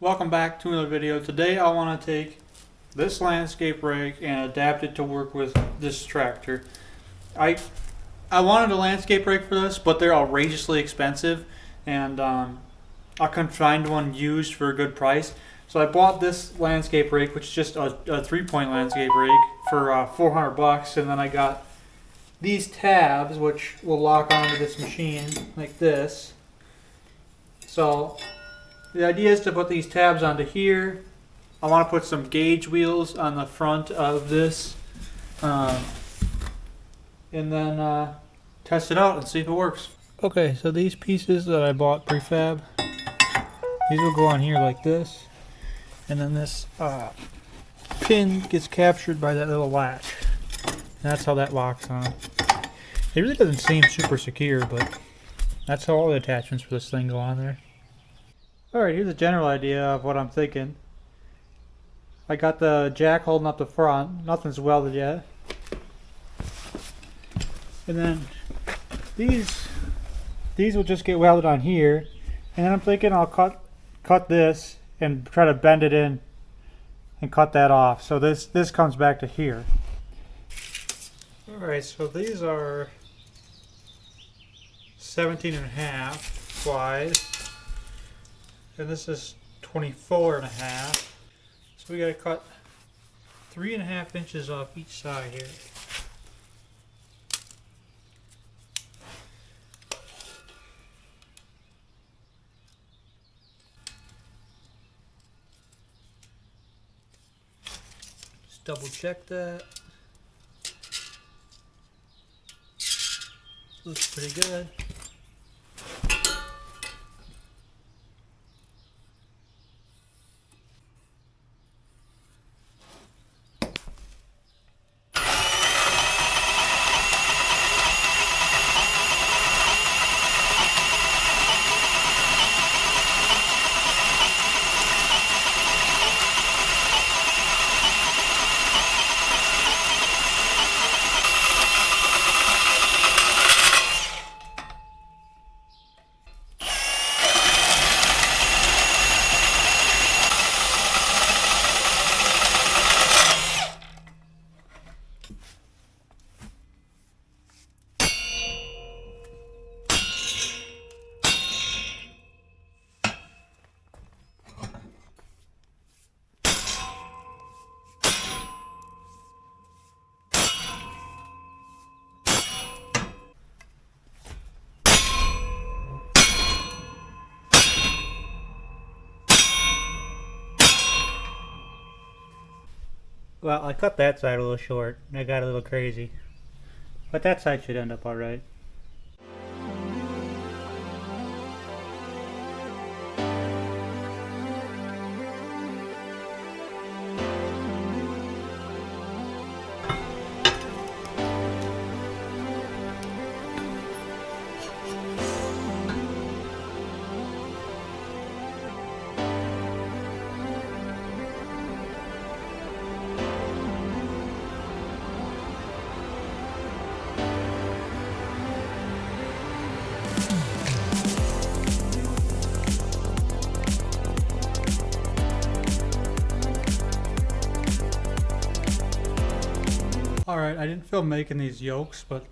Welcome back to another video. Today I want to take this landscape rake and adapt it to work with this tractor. I wanted a landscape rake for this, but they're outrageously expensive, and I couldn't find one used for a good price. So I bought this landscape rake, which is just a 3-point landscape rake, for $400, and then I got these tabs, which will lock onto this machine like this. So the idea is to put these tabs onto here. I want to put some gauge wheels on the front of this, and then test it out and see if it works. Okay, so these pieces that I bought prefab, these will go on here like this, and then this pin gets captured by that little latch, and that's how that locks on. It really doesn't seem super secure, but that's how all the attachments for this thing go on there. Alright, here's a general idea of what I'm thinking. I got the jack holding up the front, nothing's welded yet. And then these will just get welded on here. And then I'm thinking I'll cut this and try to bend it in and cut that off. So this comes back to here. Alright, so these are 17.5 wide. And this is 24.5. So we gotta cut 3.5 inches off each side here. Just double check that. Looks pretty good. Well, I cut that side a little short, and I got a little crazy. But that side should end up alright. Alright, I didn't film making these yokes, but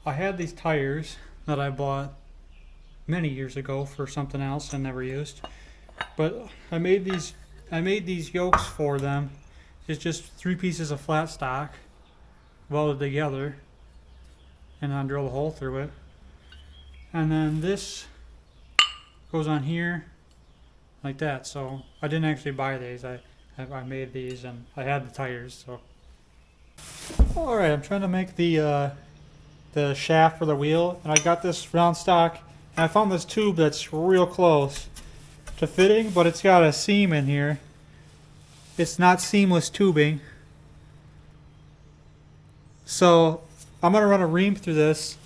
I had these tires that I bought many years ago for something else and never used. But I made these yokes for them. It's just 3 pieces of flat stock welded together, and I drill a hole through it. And then this goes on here like that. So I didn't actually buy these. I made these, and I had the tires. So alright, I'm trying to make the shaft for the wheel, and I got this round stock, and I found this tube that's real close to fitting, but it's got a seam in here. It's not seamless tubing, so I'm going to run a ream through this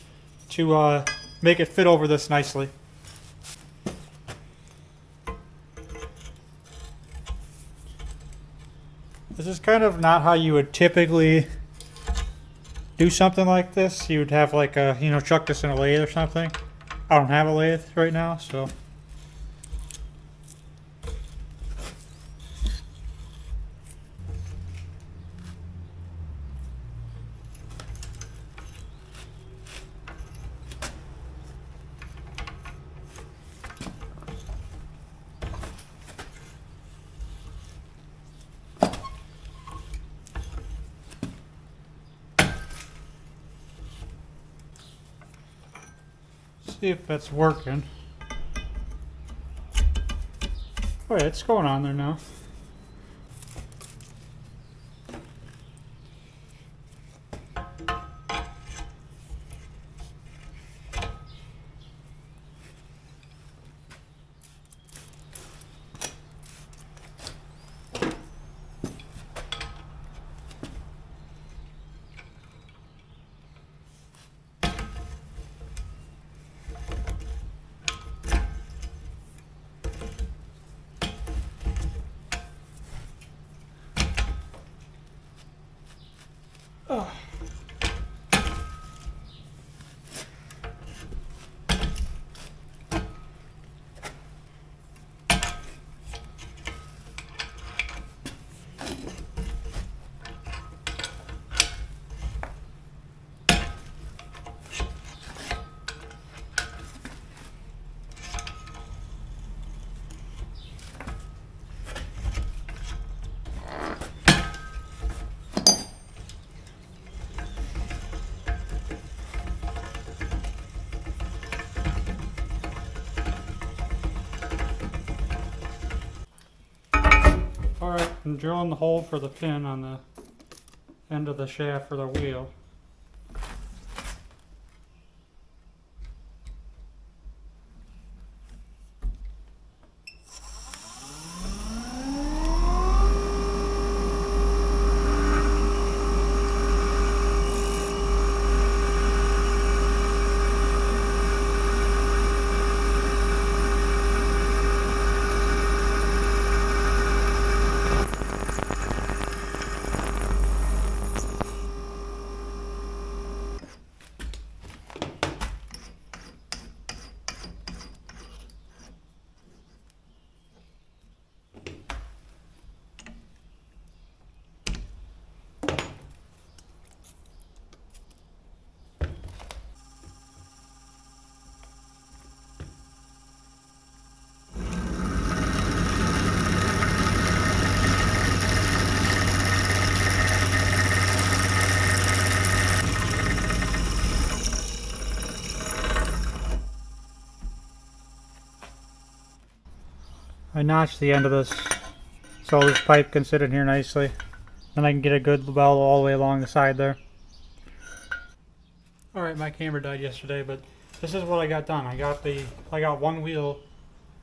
to make it fit over this nicely. This is kind of not how you would typically do something like this. You would have like a, chuck this in a lathe or something. I don't have a lathe right now, so See if that's working. Oh yeah, it's going on there now. Oh. Alright, I'm drilling the hole for the pin on the end of the shaft for the wheel. I notched the end of this so this pipe can sit in here nicely. Then I can get a good weld all the way along the side there. Alright, my camera died yesterday, but this is what I got done. I got one wheel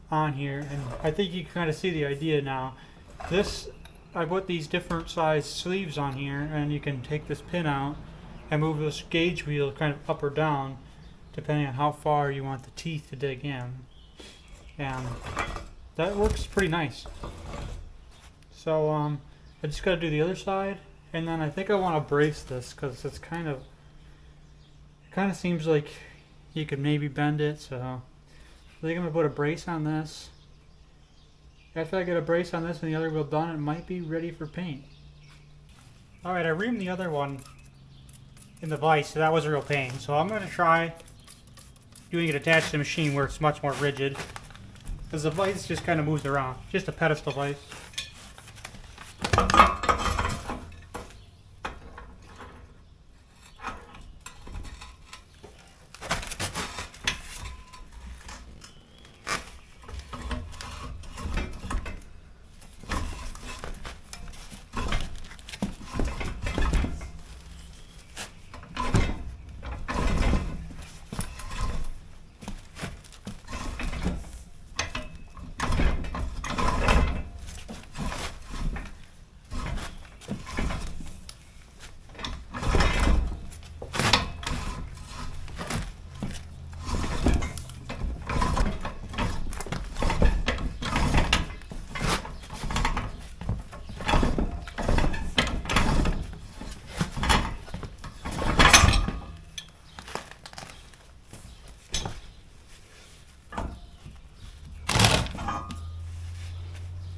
on here, and I think you can kind of see the idea now. I put these different size sleeves on here, and you can take this pin out and move this gauge wheel kind of up or down depending on how far you want the teeth to dig in. And that works pretty nice. So I just got to do the other side, and then I think I want to brace this because it kind of seems like you could maybe bend it. So I think I'm gonna put a brace on this. After I get a brace on this and the other wheel done, it might be ready for paint. All right, I reamed the other one in the vise, so that was a real pain. So I'm gonna try doing it attached to the machine where it's much more rigid, because the vise just kind of moves around. Just a pedestal vise.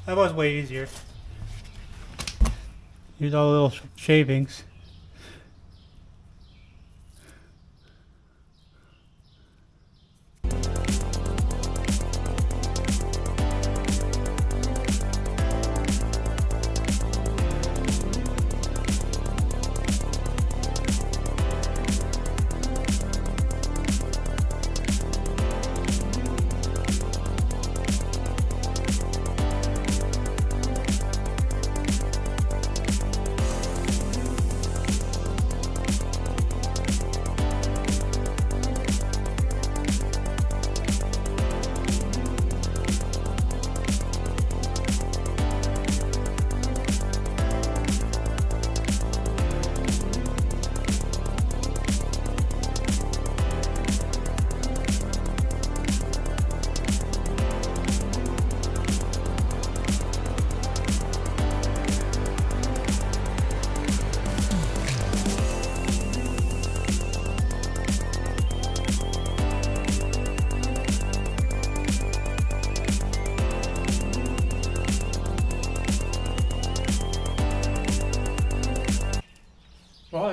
That was way easier. Here's all the little shavings.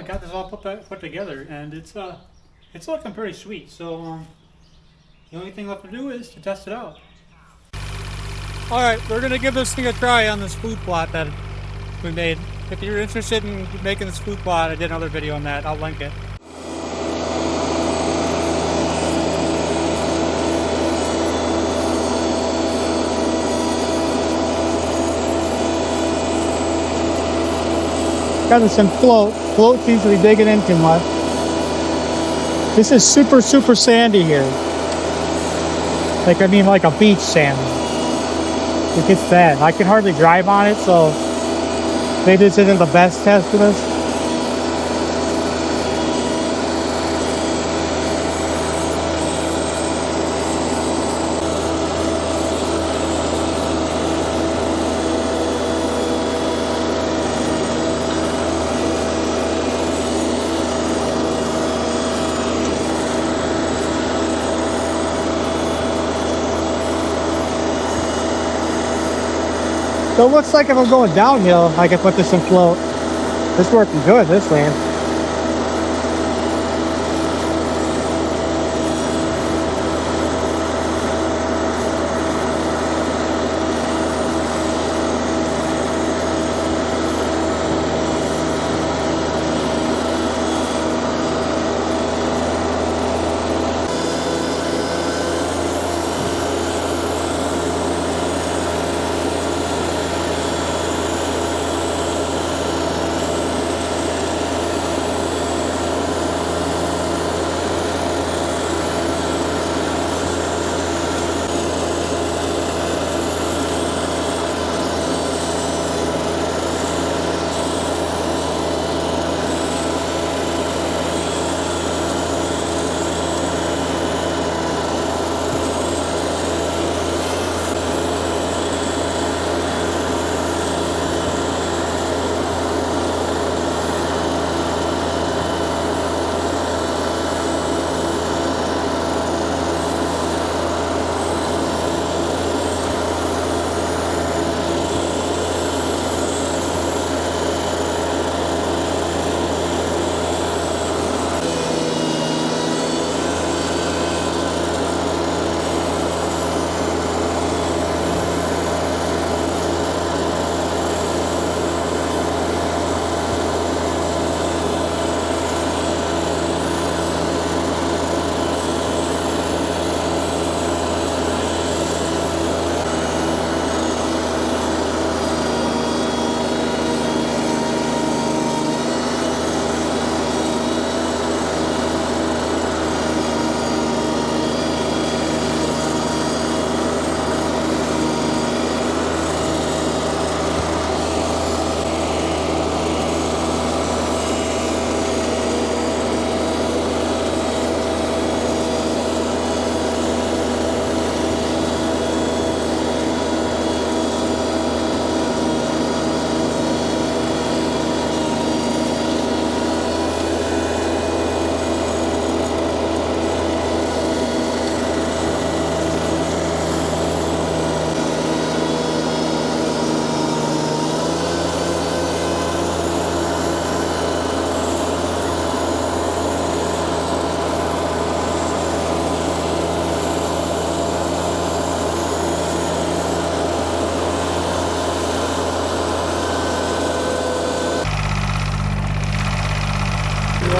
I got this all put together, and it's looking pretty sweet. So the only thing left to do is to test it out. All right, we're gonna give this thing a try on this food plot that we made. If you're interested in making this food plot, I did another video on that. I'll link it. Got some float. Float seems to be digging in too much. This is super sandy here. Like a beach sand. It gets that. I can hardly drive on it, so maybe this isn't the best test for this. So it looks like if I'm going downhill, I can put this in float. This working good, this land.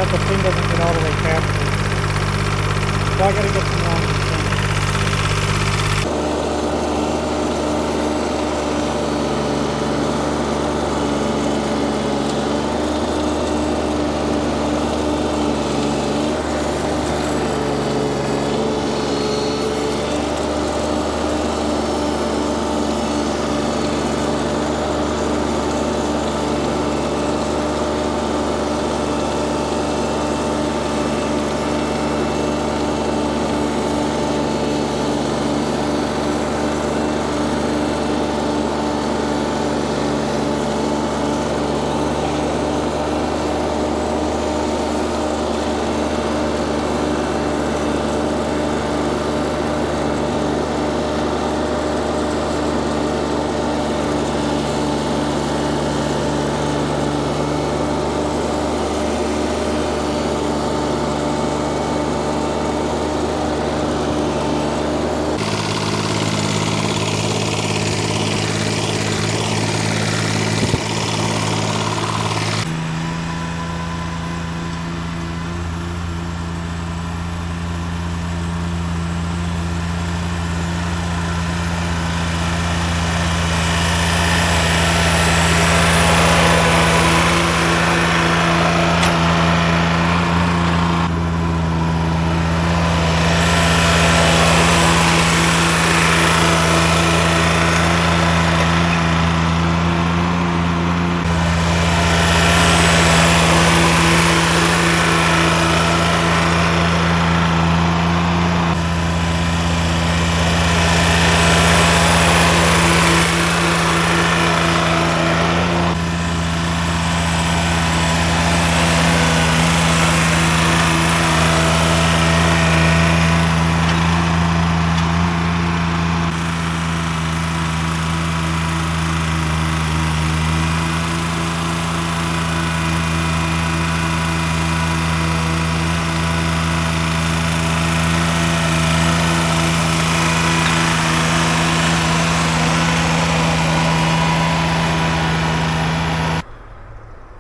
The thing doesn't get all the way past. So I gotta get some longer things.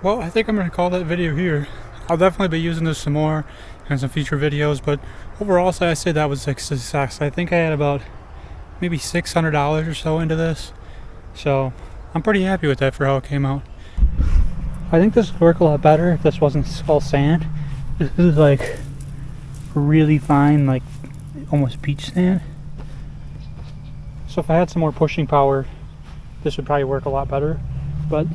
Well, I think I'm going to call that video here. I'll definitely be using this some more in some future videos, but overall, so I say that was a success. I think I had about maybe $600 or so into this, so I'm pretty happy with that for how it came out. I think this would work a lot better if this wasn't all sand. This is like really fine, like almost beach sand. So if I had some more pushing power, this would probably work a lot better. But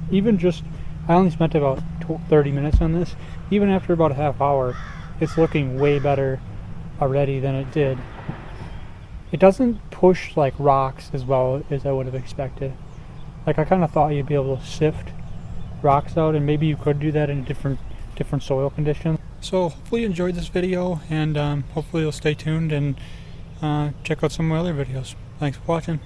even just, I only spent about 30 minutes on this. Even after about a half hour, it's looking way better already than it did. It doesn't push like rocks as well as I would have expected. Like I kind of thought you'd be able to sift rocks out, and maybe you could do that in different soil conditions. So hopefully you enjoyed this video, and hopefully you'll stay tuned and check out some of my other videos. Thanks for watching.